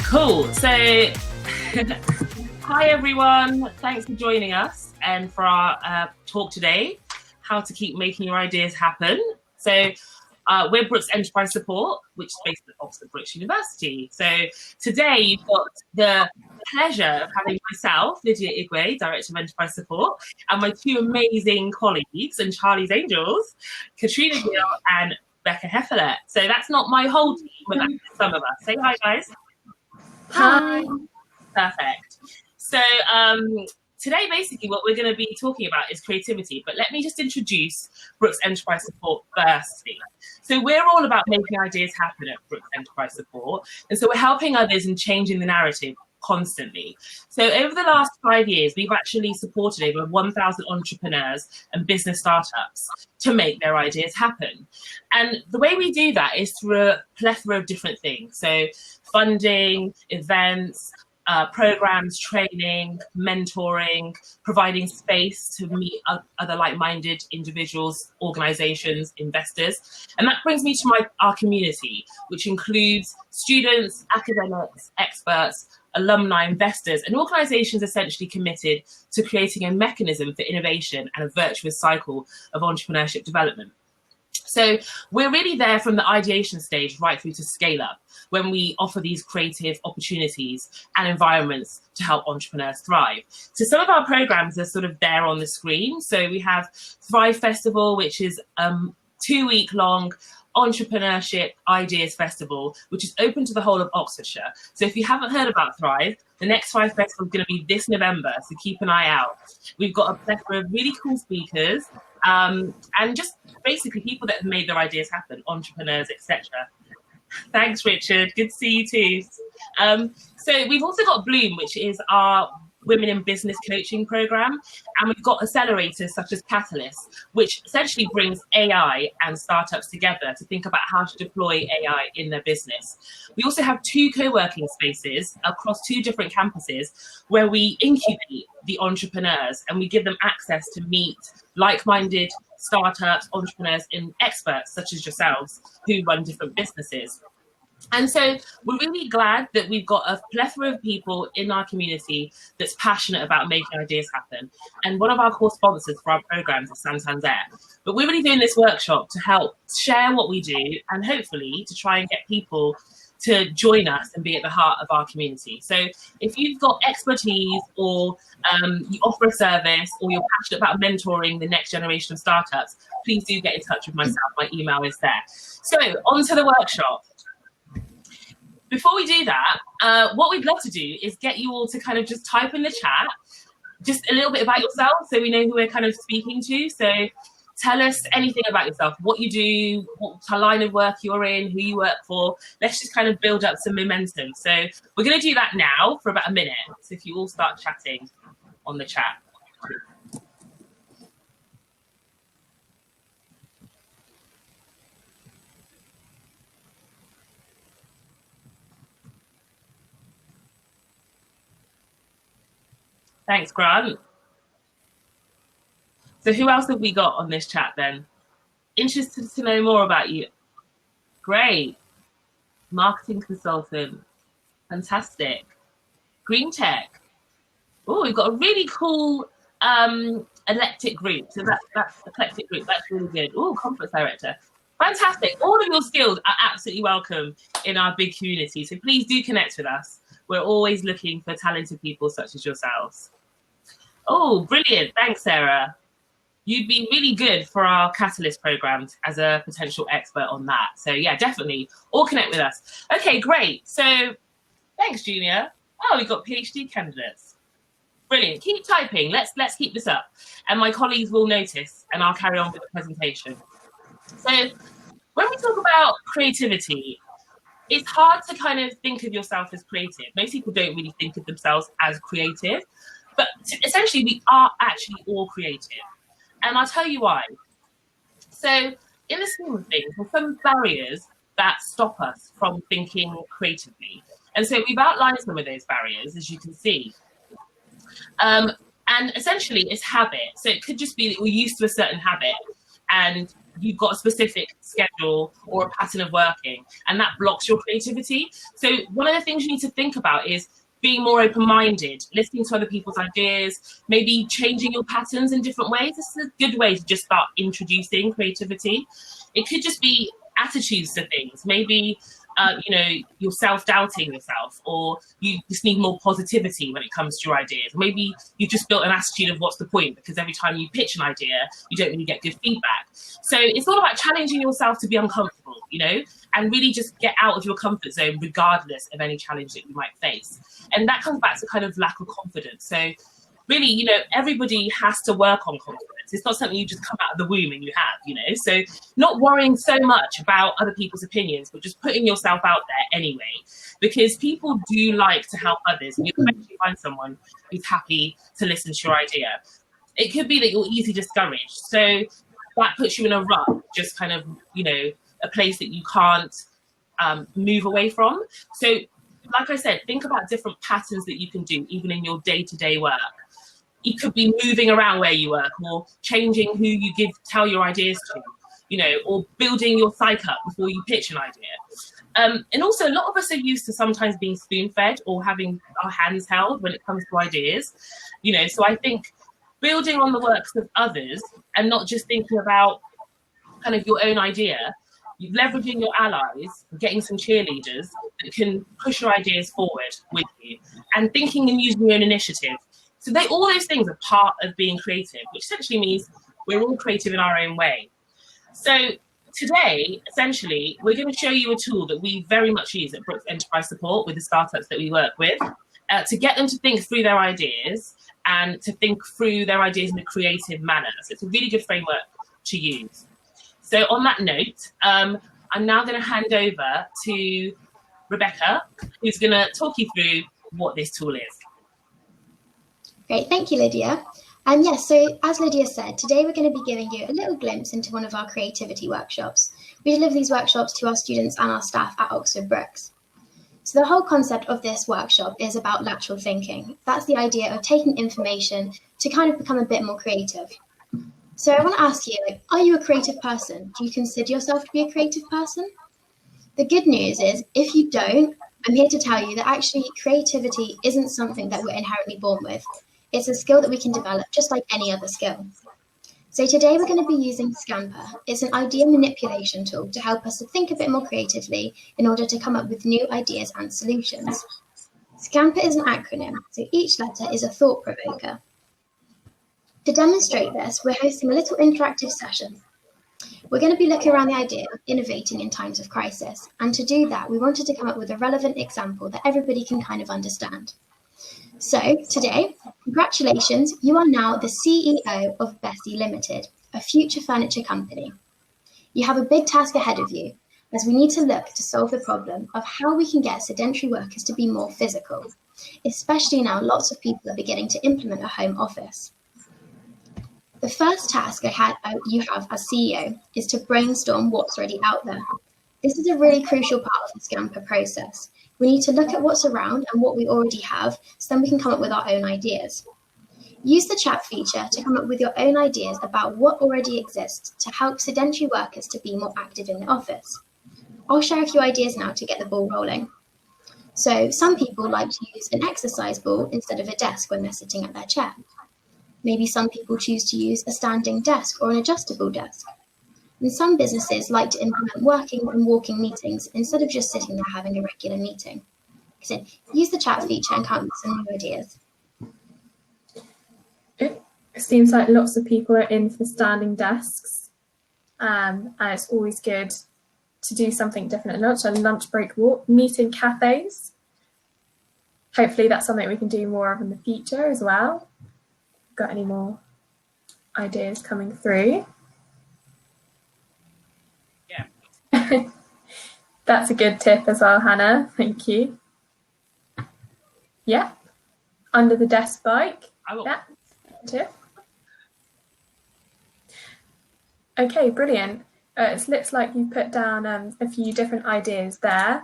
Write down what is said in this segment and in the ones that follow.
Cool. So, hi everyone. Thanks for joining us and for our talk today, how to keep making your ideas happen. So, we're Brookes Enterprise Support, which is based at Oxford Brookes University. So today you've got the pleasure of having myself, Lydiah Igweh, Director of Enterprise Support, and my two amazing colleagues and Charlie's Angels, Katrina Gill and Becca Heffelert. So that's not my whole team, but that's some of us. Say hi, guys. Hi. Perfect. So today, basically, what we're going to be talking about is creativity. But let me just introduce Brookes Enterprise Support firstly. So we're all about making ideas happen at Brookes Enterprise Support. And so we're helping others and changing the narrative constantly. So over the last 5 years, we've actually supported over 1,000 entrepreneurs and business startups to make their ideas happen. And the way we do that is through a plethora of different things. So funding, events, programs, training, mentoring, providing space to meet other like-minded individuals, organizations, investors. And that brings me to our community, which includes students, academics, experts, alumni, investors, and organizations essentially committed to creating a mechanism for innovation and a virtuous cycle of entrepreneurship development. So we're really there from the ideation stage right through to scale up, when we offer these creative opportunities and environments to help entrepreneurs thrive. So some of our programs are sort of there on the screen. So we have Thrive Festival, which is 2-week-long entrepreneurship ideas festival, which is open to the whole of Oxfordshire. So if you haven't heard about Thrive, the next Thrive Festival is going to be this November, so keep an eye out. We've got a plethora of really cool speakers, and just basically people that have made their ideas happen, entrepreneurs, etc. Thanks, Richard. Good to see you too. So we've also got Bloom, which is our Women in Business coaching program. And we've got accelerators such as Catalyst, which essentially brings AI and startups together to think about how to deploy AI in their business. We also have 2 co-working spaces across 2 different campuses where we incubate the entrepreneurs and we give them access to meet like-minded startups, entrepreneurs, and experts such as yourselves who run different businesses. And so we're really glad that we've got a plethora of people in our community that's passionate about making ideas happen. And one of our core sponsors for our programs is Santander. But we're really doing this workshop to help share what we do and hopefully to try and get people to join us and be at the heart of our community. So if you've got expertise or you offer a service or you're passionate about mentoring the next generation of startups, please do get in touch with myself. My email is there. So on to the workshop. Before we do that, what we'd love to do is get you all to kind of just type in the chat, just a little bit about yourself so we know who we're kind of speaking to. So tell us anything about yourself, what you do, what line of work you're in, who you work for. Let's just kind of build up some momentum. So we're going to do that now for about a minute. So if you all start chatting on the chat. Thanks, Grant. So who else have we got on this chat then? Interested to know more about you. Great. Marketing consultant. Fantastic. Green tech. Oh, we've got a really cool eclectic group. So that's eclectic group. That's really good. Oh, conference director. Fantastic. All of your skills are absolutely welcome in our big community. So please do connect with us. We're always looking for talented people such as yourselves. Oh, brilliant. Thanks, Sarah. You'd be really good for our Catalyst programs as a potential expert on that. So yeah, definitely all connect with us. Okay, great. So thanks, Junior. Oh, we've got PhD candidates. Brilliant. Keep typing. Let's keep this up. And my colleagues will notice and I'll carry on with the presentation. So when we talk about creativity, it's hard to kind of think of yourself as creative. Most people don't really think of themselves as creative, but essentially we are actually all creative. And I'll tell you why. So in the scheme of things, there's some barriers that stop us from thinking creatively. And so we've outlined some of those barriers, as you can see. And essentially it's habit. So it could just be that we're used to a certain habit and you've got a specific schedule or a pattern of working, and that blocks your creativity. So one of the things you need to think about is being more open-minded, listening to other people's ideas, maybe changing your patterns in different ways. This is a good way to just start introducing creativity. It could just be attitudes to things. Maybe you're self-doubting yourself, or you just need more positivity when it comes to your ideas. Maybe you've just built an attitude of what's the point, because every time you pitch an idea, you don't really get good feedback. So it's all about challenging yourself to be uncomfortable, and really just get out of your comfort zone regardless of any challenge that you might face. And that comes back to kind of lack of confidence. So really, everybody has to work on confidence. It's not something you just come out of the womb and you have, So not worrying so much about other people's opinions, but just putting yourself out there anyway, because people do like to help others. And you'll eventually find someone who's happy to listen to your idea. It could be that you're easily discouraged. So that puts you in a rut, just kind of, a place that you can't move away from. So like I said, think about different patterns that you can do, even in your day-to-day work. It could be moving around where you work, or changing who you tell your ideas to, or building your psyche up before you pitch an idea. And also, a lot of us are used to sometimes being spoon-fed or having our hands held when it comes to ideas. So I think building on the works of others and not just thinking about kind of your own idea, leveraging your allies, getting some cheerleaders that can push your ideas forward with you, and thinking and using your own initiative. So all those things are part of being creative, which essentially means we're all creative in our own way. So today, essentially, we're going to show you a tool that we very much use at Brookes Enterprise Support with the startups that we work with, to get them to think through their ideas and to think through their ideas in a creative manner. So it's a really good framework to use. So on that note, I'm now going to hand over to Rebecca, who's going to talk you through what this tool is. Great, thank you, Lydia. Yes, so as Lydia said, today we're going to be giving you a little glimpse into one of our creativity workshops. We deliver these workshops to our students and our staff at Oxford Brookes. So the whole concept of this workshop is about lateral thinking. That's the idea of taking information to kind of become a bit more creative. So I want to ask you, are you a creative person? Do you consider yourself to be a creative person? The good news is, if you don't, I'm here to tell you that actually creativity isn't something that we're inherently born with. It's a skill that we can develop just like any other skill. So today we're going to be using Scamper. It's an idea manipulation tool to help us to think a bit more creatively in order to come up with new ideas and solutions. Scamper is an acronym, so each letter is a thought provoker. To demonstrate this, we're hosting a little interactive session. We're going to be looking around the idea of innovating in times of crisis. And to do that, we wanted to come up with a relevant example that everybody can kind of understand. So today, congratulations, you are now the CEO of Bessie Limited, a future furniture company. You have a big task ahead of you, as we need to look to solve the problem of how we can get sedentary workers to be more physical, especially now lots of people are beginning to implement a home office. The first task you have as CEO is to brainstorm what's already out there. This is a really crucial part of the Scamper process. We need to look at what's around and what we already have, so then we can come up with our own ideas. Use the chat feature to come up with your own ideas about what already exists to help sedentary workers to be more active in the office. I'll share a few ideas now to get the ball rolling. So some people like to use an exercise ball instead of a desk when they're sitting at their chair. Maybe some people choose to use a standing desk or an adjustable desk. And some businesses like to implement working and walking meetings instead of just sitting there having a regular meeting. So use the chat feature and come up with some new ideas. It seems like lots of people are in for standing desks, and it's always good to do something different at lunch, a lunch break walk, meeting cafes. Hopefully that's something we can do more of in the future as well. Got any more ideas coming through? Yeah. That's a good tip as well, Hannah. Thank you. Yeah. Under the desk bike. Yeah. Tip. Okay, brilliant. It looks like you've put down a few different ideas there.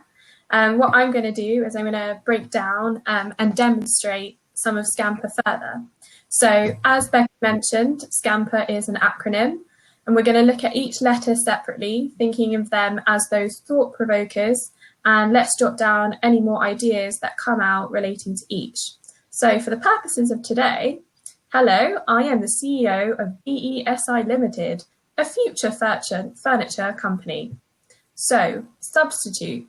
What I'm going to do is I'm going to break down and demonstrate some of Scamper further. So as Becky mentioned, Scamper is an acronym. And we're going to look at each letter separately, thinking of them as those thought provokers, and let's jot down any more ideas that come out relating to each. So for the purposes of today, hello, I am the CEO of BESI Limited, a future furniture company. So substitute.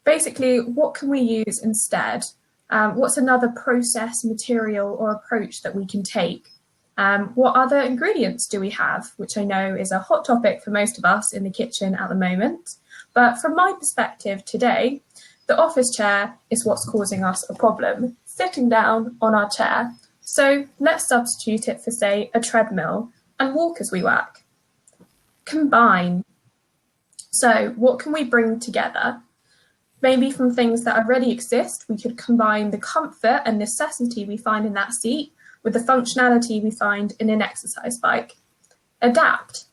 Basically, what can we use instead? What's another process, material or approach that we can take? What other ingredients do we have, which I know is a hot topic for most of us in the kitchen at the moment. But from my perspective today, the office chair is what's causing us a problem, sitting down on our chair. So let's substitute it for, say, a treadmill and walk as we work. Combine. So what can we bring together? Maybe from things that already exist, we could combine the comfort and necessity we find in that seat with the functionality we find in an exercise bike. Adapt.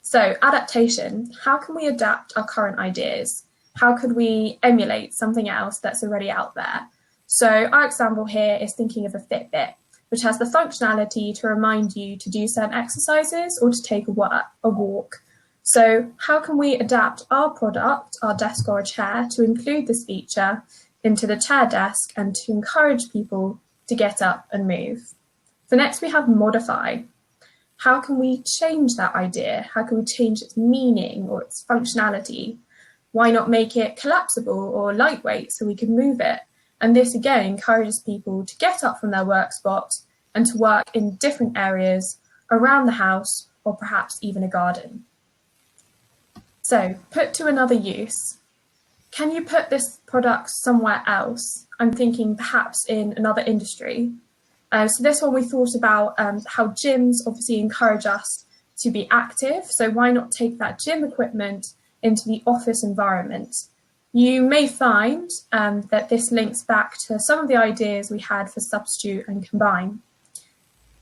So adaptation, how can we adapt our current ideas? How could we emulate something else that's already out there? So our example here is thinking of a Fitbit, which has the functionality to remind you to do certain exercises or to take a walk. So how can we adapt our product, our desk or a chair, to include this feature into the chair desk and to encourage people to get up and move? So next we have modify. How can we change that idea? How can we change its meaning or its functionality? Why not make it collapsible or lightweight so we can move it? And this again encourages people to get up from their work spot and to work in different areas around the house or perhaps even a garden. So put to another use. Can you put this product somewhere else? I'm thinking perhaps in another industry. So this one we thought about how gyms obviously encourage us to be active. So why not take that gym equipment into the office environment? You may find that this links back to some of the ideas we had for substitute and combine.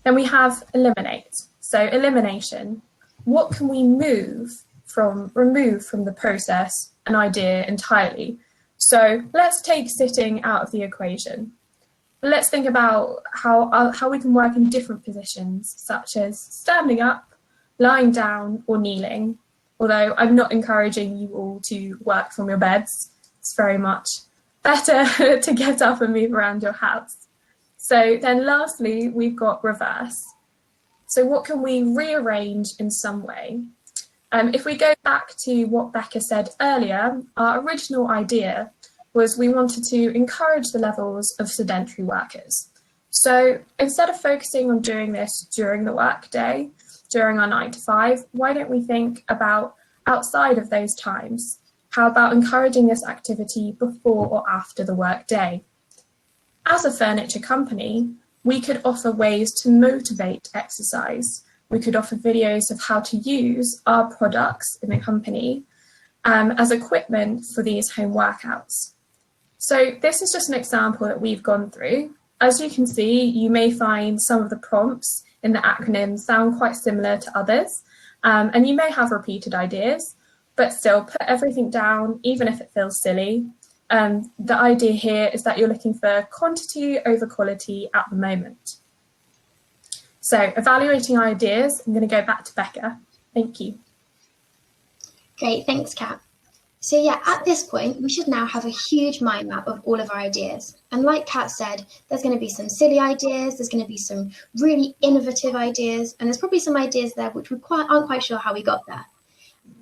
Then we have eliminate. So elimination. What can we remove from the process, an idea entirely? So let's take sitting out of the equation. Let's think about how we can work in different positions, such as standing up, lying down, or kneeling. Although I'm not encouraging you all to work from your beds. It's very much better to get up and move around your house. So then lastly, we've got reverse. So what can we rearrange in some way? If we go back to what Becca said earlier, our original idea was we wanted to encourage the levels of sedentary workers. So instead of focusing on doing this during the workday, during our 9 to 5, why don't we think about outside of those times? How about encouraging this activity before or after the workday? As a furniture company, we could offer ways to motivate exercise. We could offer videos of how to use our products in the company as equipment for these home workouts. So this is just an example that we've gone through. As you can see, you may find some of the prompts in the acronym sound quite similar to others, and you may have repeated ideas, but still put everything down, even if it feels silly. The idea here is that you're looking for quantity over quality at the moment. So evaluating ideas, I'm going to go back to Becca. Thank you. Great, thanks, Kat. So yeah, at this point, we should now have a huge mind map of all of our ideas. And like Kat said, there's going to be some silly ideas, there's going to be some really innovative ideas, and there's probably some ideas there which we aren't quite sure how we got there.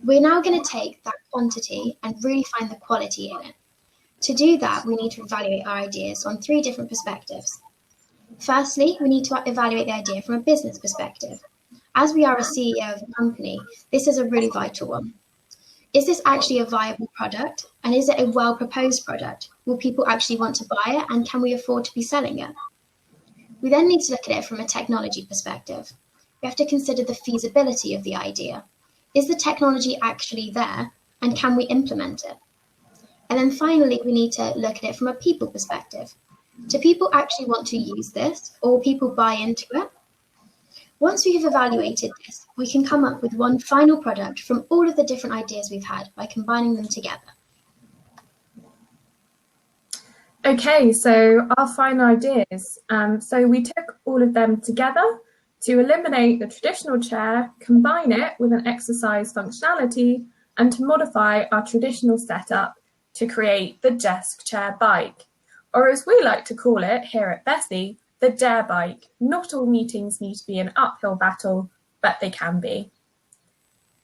We're now going to take that quantity and really find the quality in it. To do that, we need to evaluate our ideas on 3 different perspectives. Firstly, we need to evaluate the idea from a business perspective. As we are a CEO of a company, this is a really vital one. Is this actually a viable product? And is it a well-proposed product? Will people actually want to buy it? And can we afford to be selling it? We then need to look at it from a technology perspective. We have to consider the feasibility of the idea. Is the technology actually there? And can we implement it? And then finally, we need to look at it from a people perspective. Do people actually want to use this, or will people buy into it? Once we have evaluated this, we can come up with one final product from all of the different ideas we've had by combining them together. Okay, so our final ideas. So we took all of them together to eliminate the traditional chair, combine it with an exercise functionality, and to modify our traditional setup to create the desk chair bike, or as we like to call it here at Bessie, the dare bike. Not all meetings need to be an uphill battle, but they can be.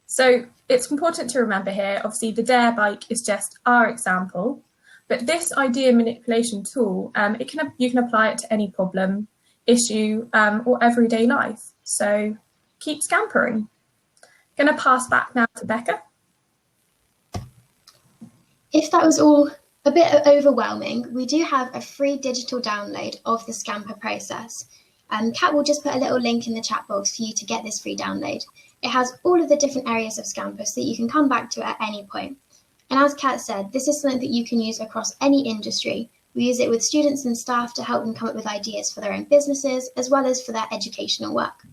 So it's important to remember here, obviously the dare bike is just our example, but this idea manipulation tool, you can apply it to any problem, issue, or everyday life. So keep scampering. Going to pass back now to Becca. If that was all a bit overwhelming, we do have a free digital download of the Scamper process. Kat will just put a little link in the chat box for you to get this free download. It has all of the different areas of Scamper so that you can come back to it at any point. And as Kat said, this is something that you can use across any industry. We use it with students and staff to help them come up with ideas for their own businesses, as well as for their educational work.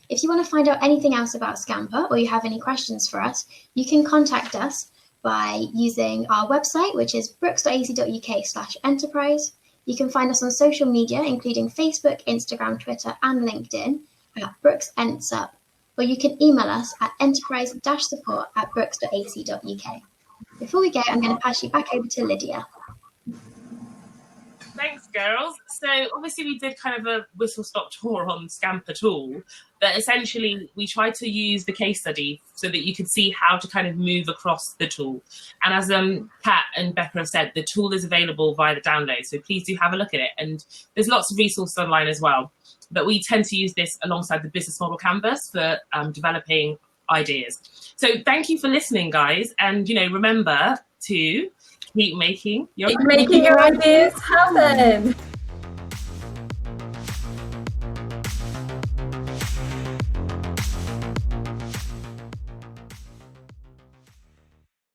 If you want to find out anything else about Scamper, or you have any questions for us, you can contact us by using our website, which is brooks.ac.uk/enterprise. You can find us on social media, including Facebook, Instagram, Twitter, and LinkedIn at Brookes Entsup, or you can email us at enterprise-support@brooks.ac.uk. Before we go, I'm going to pass you back over to Lydia. Thanks, girls. So obviously we did kind of a whistle-stop tour on Scamper tool, but essentially we tried to use the case study so that you could see how to kind of move across the tool. And as Kat and Becca have said, the tool is available via the download, so please do have a look at it. And there's lots of resources online as well. But we tend to use this alongside the business model canvas for developing ideas. So thank you for listening, guys. And, remember to keep making your ideas happen.